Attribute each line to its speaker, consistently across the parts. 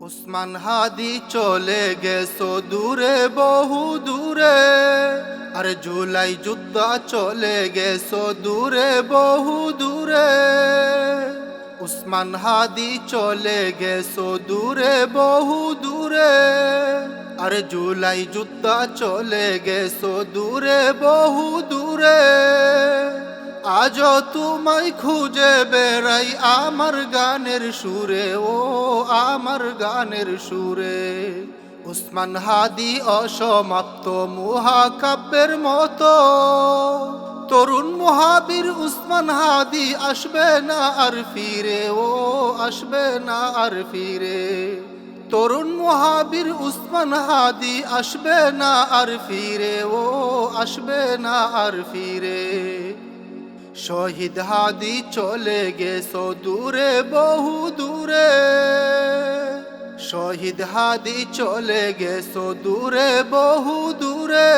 Speaker 1: উসমান হাদি চলে গেছো দূরে বহু দূরে, আরে জুলাই যুদ্ধ চলে গেছো দূরে বহু দূরে। উসমান হাদি চলে গেছো দূরে বহু দূরে, আরে জুলাই যুদ্ধ চলে গেছো দূরে বহু দূরে। আজও তোমায় খুঁজে বেড়াই আমার গানের সুরে, ও আমার গানের সুরে। উসমান হাদি অসমাপ্ত মহাকাব্যের মতো, তরুণ মহাবীর উসমান হাদি আসবে না আর ফিরে, ও আসবে না আর ফিরে। তরুণ মহাবীর উসমান হাদি আসবে না আর ফিরে, ও আসবে না আর ফিরে। শহীদ হাদি চলে গেছো দূরে বহু দূরে, শহীদ হাদি চলে গেছো দূরে বহু দূরে।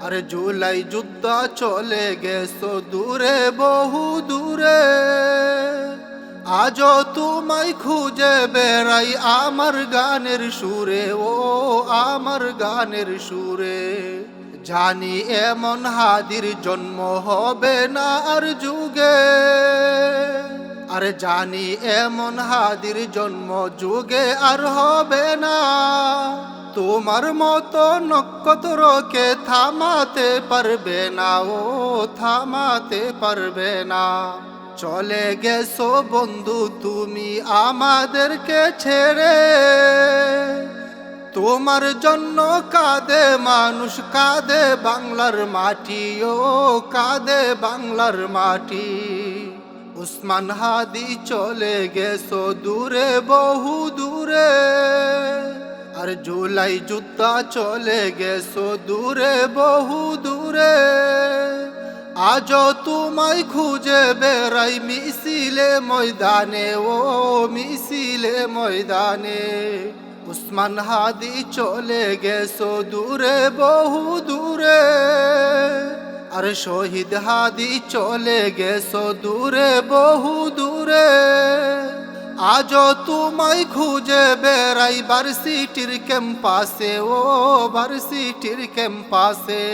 Speaker 1: আরে জুলাই যুদ্ধ চলে গেছো দূরে বহু দূরে। আজও তোমায় খুঁজে বেড়াই আমার গানের সুরে, ও আমার গানের সুরে। জানি এমন হাদির জন্ম হবে না আর যুগে, আরে জানি এমন হাদির জন্ম যুগে আর হবে না। তোমার মতো নক্ষত্রকে থামাতে পারবে না, ও থামাতে পারবে না। চলে গেছো বন্ধু তুমি আমাদেরকে ছেড়ে, তোমার জন্য কাঁদে মানুষ, কাঁদে বাংলার মাটি, ও কাঁদে বাংলার মাটি। উসমান হাদি চলে গেছো দূরে বহু দূরে, আর জুলাই যুদ্ধ চলে গেছো দূরে বহু দূরে। আজও তোমায় খুঁজে বেড়াই মিছিলে ময়দানে, ও মিছিলে ময়দানে। উসমান হাদি চলে গেছো দূরে বহু দূরে, আর শহীদ হাদি চলে গেছো দূরে বহু দূরে। আজও তোমায় খুঁজে বেড়াই ভার্সিটির ক্যাম্পাসে, ও ভার্সিটির ক্যাম্পাসে।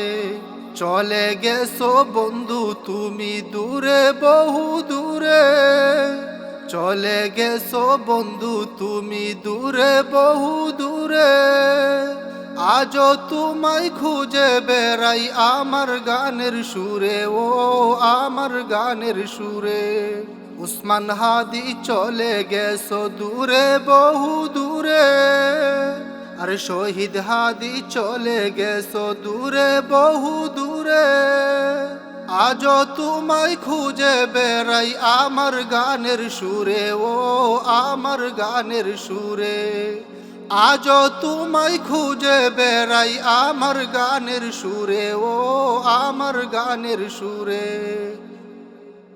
Speaker 1: চলে গেছো বন্ধু তুমি দূরে বহু দূরে, চলে গেছো বন্ধু তুমি দূরে বহু দূরে। আজও তোমায় খুঁজে বেড়াই আমার গানের সুরে, ও আমার গানের সুরে। উসমান হাদি চলে গেছো দূরে বহু দূরে, আর শহীদ হাদি চলে গেছো দূরে বহু দূরে। আজও তোমায় খুঁজে বেড়াই আমার গানের সুরে, ও আমার গানের সুরে। আজও তোমায় খুঁজে বেড়াই আমার গানের সুরে, ও আমার গানের সুরে।